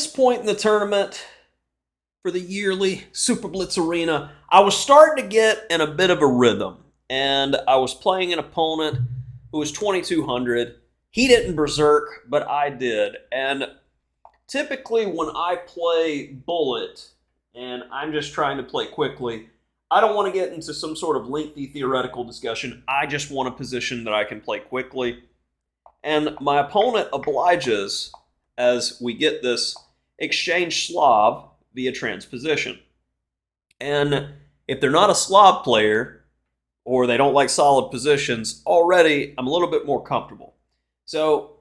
this point in the tournament, for the yearly Super Blitz Arena, I was starting to get in a bit of a rhythm. And I was playing an opponent who was 2,200. He didn't berserk, but I did. And typically when I play Bullet, and I'm just trying to play quickly, I don't want to get into some sort of lengthy theoretical discussion. I just want a position that I can play quickly. And my opponent obliges as we get this exchange Slav via transposition. And if they're not a Slav player, or they don't like solid positions, already I'm a little bit more comfortable. So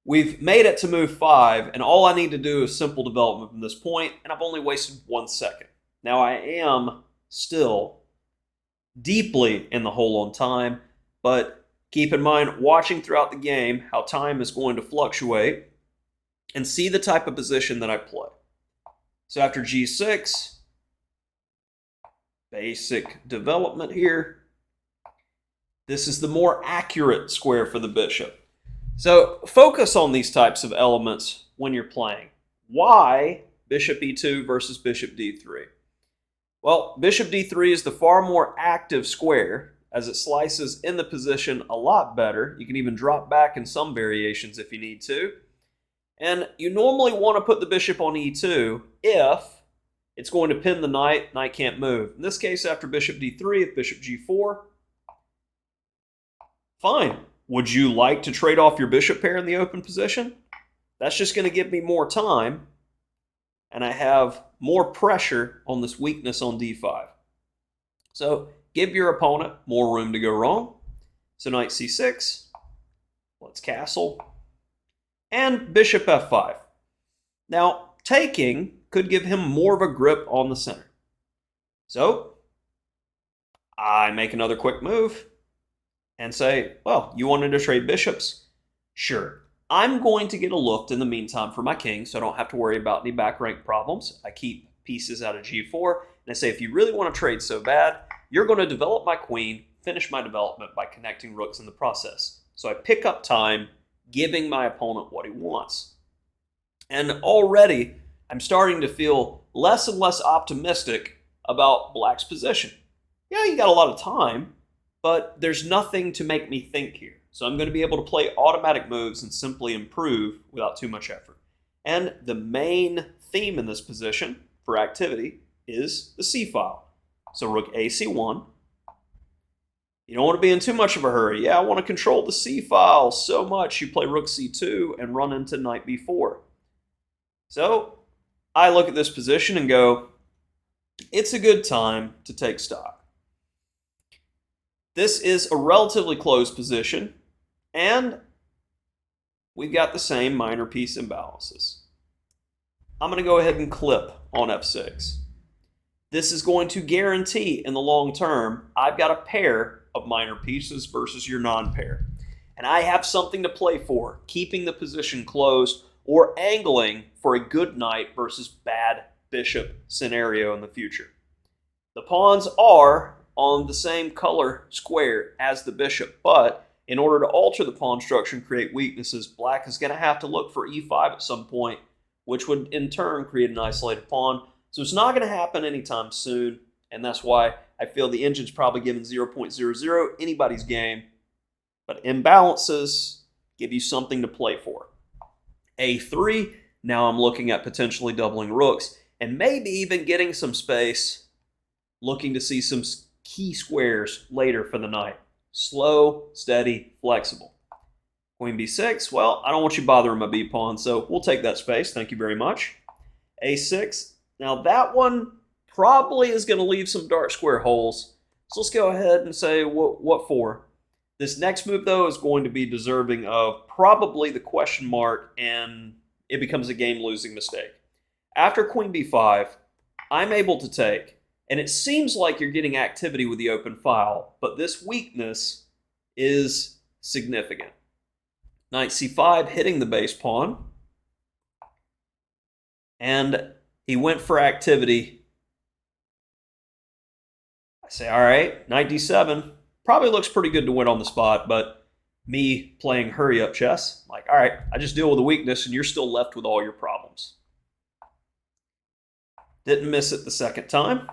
we've made it to move 5, and all I need to do is simple development from this point, and I've only wasted 1 second. Now I am still deeply in the hole on time, but keep in mind, watching throughout the game, how time is going to fluctuate, and see the type of position that I play. So after G6, basic development here. This is the more accurate square for the bishop. So focus on these types of elements when you're playing. Why bishop e2 versus bishop d3? Well, bishop d3 is the far more active square as it slices in the position a lot better. You can even drop back in some variations if you need to. And you normally want to put the bishop on e2 if it's going to pin the knight, knight can't move. In this case, after bishop d3, if bishop g4, fine. Would you like to trade off your bishop pair in the open position? That's just going to give me more time, and I have more pressure on this weakness on d5. So give your opponent more room to go wrong. So knight c6, let's castle, and bishop f5. Now, taking could give him more of a grip on the center. So I make another quick move and say, well, you wanted to trade bishops? Sure. I'm going to get a look in the meantime for my king, so I don't have to worry about any back rank problems. I keep pieces out of g4, and I say, if you really want to trade so bad, you're going to develop my queen, finish my development by connecting rooks in the process. So I pick up time, giving my opponent what he wants. And already, I'm starting to feel less and less optimistic about black's position. Yeah, you got a lot of time, but there's nothing to make me think here. So I'm going to be able to play automatic moves and simply improve without too much effort. And the main theme in this position for activity is the C file. So rook a c1. You don't want to be in too much of a hurry. Yeah, I want to control the C file so much you play rook c2 and run into knight b4. So I look at this position and go, it's a good time to take stock. This is a relatively close position, and we've got the same minor piece imbalances. I'm going to go ahead and clip on f6. This is going to guarantee in the long term, I've got a pair of minor pieces versus your non-pair. And I have something to play for, keeping the position closed or angling for a good knight versus bad bishop scenario in the future. The pawns are on the same color square as the bishop, but in order to alter the pawn structure and create weaknesses, black is going to have to look for e5 at some point, which would in turn create an isolated pawn. So it's not going to happen anytime soon, and that's why I feel the engine's probably given 0.00 anybody's game, but imbalances give you something to play for. a3, now I'm looking at potentially doubling rooks, and maybe even getting some space, looking to see some key squares later for the knight. Slow, steady, flexible. Queen b6, well, I don't want you bothering my b-pawn, so we'll take that space, thank you very much. a6, now that one probably is going to leave some dark square holes, so let's go ahead and say what for. This next move, though, is going to be deserving of probably the question mark, and it becomes a game-losing mistake. After queen b5, I'm able to take, and it seems like you're getting activity with the open file, but this weakness is significant. Knight c5 hitting the base pawn, and he went for activity. I say, all right, knight d7. Probably looks pretty good to win on the spot, but me playing hurry-up chess, like, all right, I just deal with the weakness, and you're still left with all your problems. Didn't miss it the second time.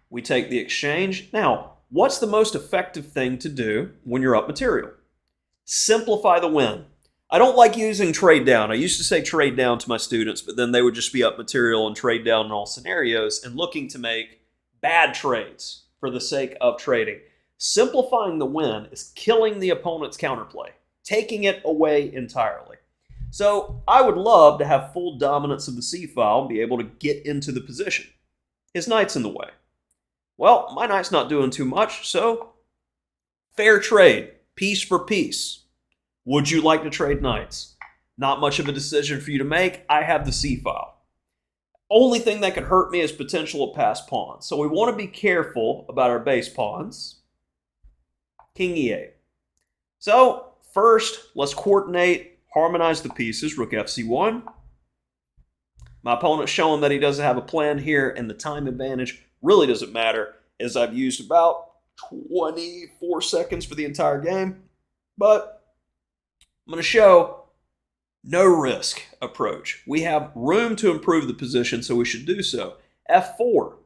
We take the exchange. Now, what's the most effective thing to do when you're up material? Simplify the win. I don't like using trade down. I used to say trade down to my students, but then they would just be up material and trade down in all scenarios and looking to make bad trades for the sake of trading. Simplifying the win is killing the opponent's counterplay, taking it away entirely. So I would love to have full dominance of the c-file and be able to get into the position. His knight's in the way. Well, my knight's not doing too much, so fair trade, piece for piece. Would you like to trade knights? Not much of a decision for you to make. I have the c-file. Only thing that could hurt me is potential of passed pawns. So we want to be careful about our base pawns. King e8. So first, let's coordinate, harmonize the pieces. Rook fc1. My opponent's showing that he doesn't have a plan here, and the time advantage really doesn't matter, as I've used about 24 seconds for the entire game. But I'm going to show no risk approach. We have room to improve the position, so we should do so. f4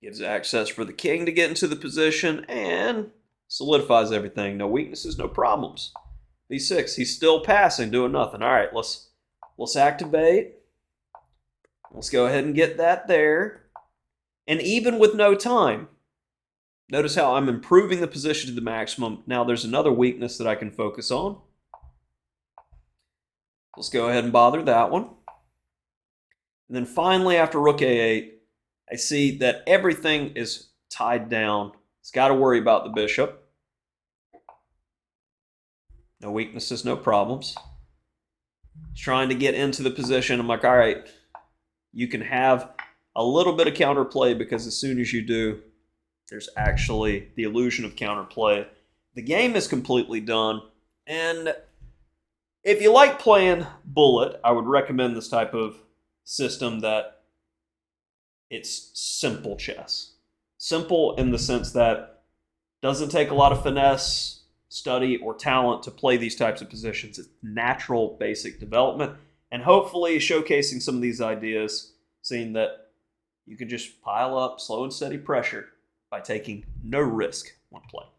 gives access for the king to get into the position and solidifies everything. No weaknesses, no problems. b6, he's still passing, doing nothing. All right, let's activate. Let's go ahead and get that there. And even with no time, notice how I'm improving the position to the maximum. Now there's another weakness that I can focus on. Let's go ahead and bother that one. And then finally, after rook a8, I see that everything is tied down. It's got to worry about the bishop. No weaknesses, no problems. He's trying to get into the position. I'm like, all right, you can have a little bit of counterplay, because as soon as you do, there's actually the illusion of counterplay. The game is completely done. And if you like playing Bulleit, I would recommend this type of system that it's simple chess. Simple in the sense that it doesn't take a lot of finesse, study, or talent to play these types of positions. It's natural, basic development. And hopefully showcasing some of these ideas, seeing that you can just pile up slow and steady pressure by taking no risk when playing.